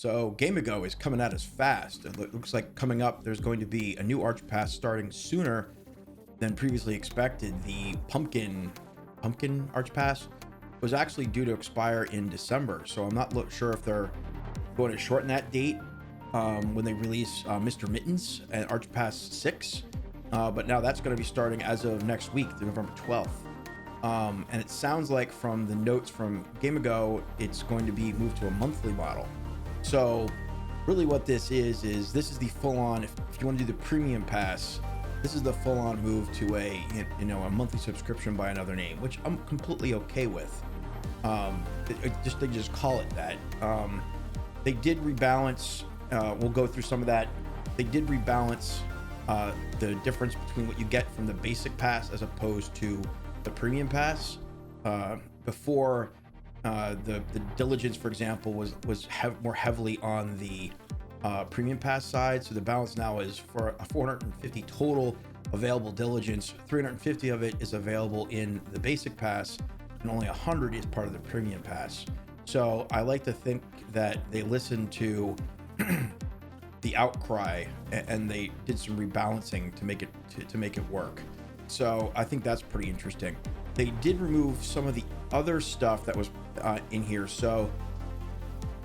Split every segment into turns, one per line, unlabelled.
So Gamigo is coming at us fast. It looks like coming up, there's going to be a new Archepass starting sooner than previously expected. The pumpkin Archepass was actually due to expire in December, so I'm not sure if they're going to shorten that date when they release Mr. Mittens and Archepass 6. But now that's going to be starting as of next week, November 12th. And it sounds like from the notes from Gamigo, it's going to be moved to a monthly model. So really what this is this is the full-on, if you want to do the premium pass, this is the full-on move to a monthly subscription by another name, which I'm completely okay with. They just call it that. They did rebalance. We'll go through some of that. They did rebalance the difference between what you get from the basic pass as opposed to the premium pass. Before, the diligence, for example, was more heavily on the premium pass side. So the balance now is for a 450 total available diligence, 350 of it is available in the basic pass, and only 100 is part of the premium pass. So I like to think that they listened to the outcry and they did some rebalancing to make it work. So I think that's pretty interesting. They did remove some of the other stuff that was in here. So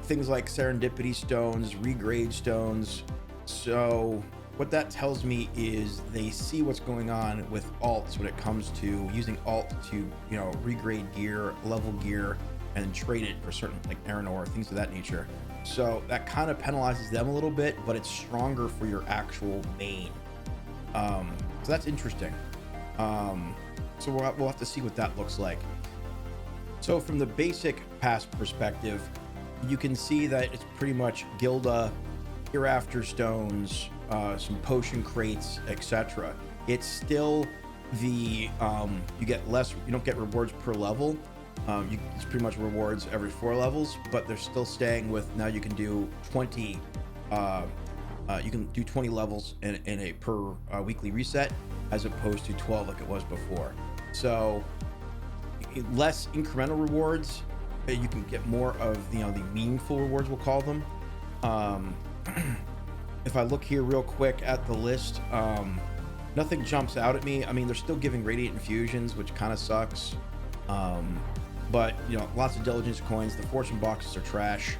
things like serendipity stones, regrade stones. So what that tells me is they see what's going on with alts when it comes to using alt to, regrade gear, level gear, and trade it for certain like Aaron ore, things of that nature. So that kind of penalizes them a little bit, but it's stronger for your actual main. So that's interesting. So we'll have to see what that looks like. So from the basic pass perspective, you can see that it's pretty much Gilda, Hereafter stones, some potion crates, etc. It's still the you don't get rewards per level. It's pretty much rewards every 4 levels, but they're still staying with, now you can do 20 levels in a per weekly reset, as opposed to 12 like it was before. So less incremental rewards, you can get more of the meaningful rewards, we'll call them. If I look here real quick at the list, nothing jumps out at me. I mean, they're still giving radiant infusions, which kind of sucks. But lots of diligence coins. The fortune boxes are trash.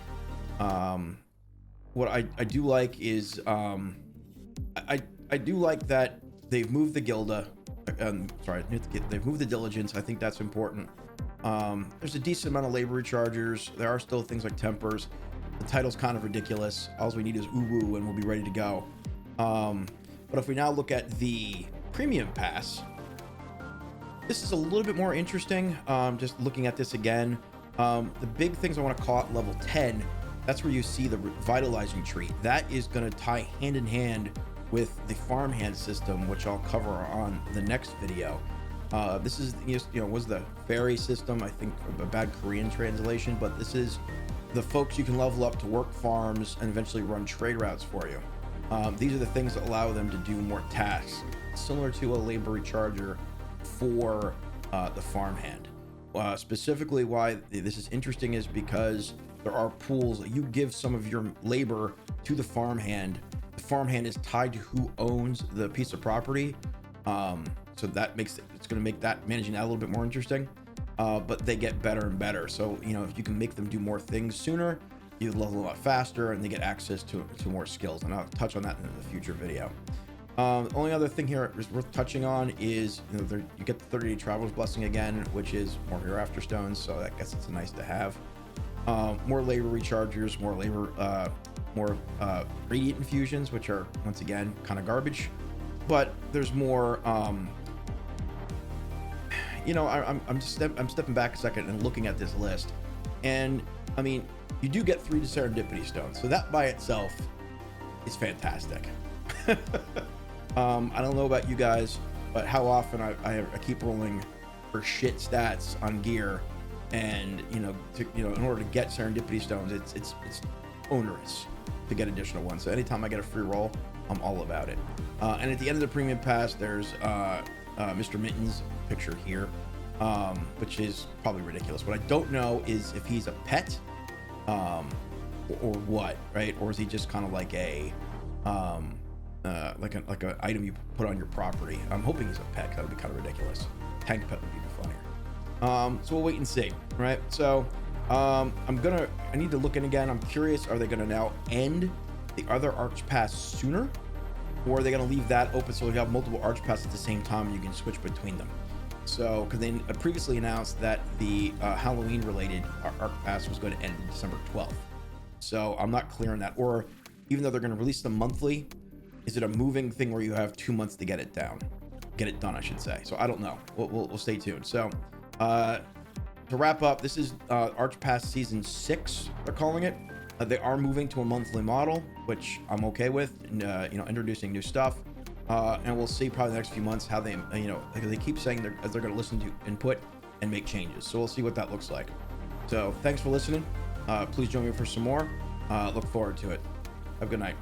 What I do like is I do like that they've moved the Gilda. They've moved the diligence. I think that's important. There's a decent amount of labor rechargers. There are still things like tempers. The title's kind of ridiculous. All we need is Uwu and we'll be ready to go. But if we now look at the premium pass, this is a little bit more interesting. Just looking at this again, the big things I want to call out level 10, that's where you see the revitalizing tree. That is going to tie hand in hand with the farmhand system, which I'll cover on the next video. This is was the fairy system, I think a bad Korean translation, but this is the folks you can level up to work farms and eventually run trade routes for you. These are the things that allow them to do more tasks, similar to a labor recharger for the farmhand. Specifically why this is interesting is because there are pools that you give some of your labor to the farmhand. The farmhand is tied to who owns the piece of property. So that makes it's going to make that managing that a little bit more interesting. But they get better and better. So, if you can make them do more things sooner, you level a lot faster and they get access to more skills. And I'll touch on that in the future video. The only other thing here is worth touching on is, you get the 30-day traveler's blessing again, which is more hereafter stones. So I guess it's nice to have. More labor rechargers, more radiant infusions, which are once again kind of garbage, but there's more. I'm stepping back a second and looking at this list, and I mean, you do get 3 serendipity stones, so that by itself is fantastic. I don't know about you guys, but how often I keep rolling for shit stats on gear, and in order to get serendipity stones, it's onerous to get additional ones. So anytime I get a free roll, I'm all about it. And at the end of the premium pass, there's Mr. Mittens picture here, which is probably ridiculous. What I don't know is if he's a pet, or what, right? Or is he just kind of like a like a item you put on your property? I'm hoping he's a pet. That would be kind of ridiculous. Tank pet would be funnier. So we'll wait and see, right? So I need to look in again. I'm curious, are they gonna now end the other Archepass sooner, or are they gonna leave that open so you have multiple Archepass at the same time and you can switch between them? So, because they previously announced that the Halloween related Archepass was going to end December 12th. So I'm not clear on that. Or even though they're going to release them monthly, is it a moving thing where you have 2 months to get it done, I should say. So I don't know. We'll stay tuned. So to wrap up, this is Archepass season 6, they're calling it. They are moving to a monthly model, which I'm okay with, and introducing new stuff. And we'll see probably the next few months how they, they keep saying they're going to listen to input and make changes. So we'll see what that looks like. So thanks for listening. Please join me for some more. Look forward to it. Have a good night.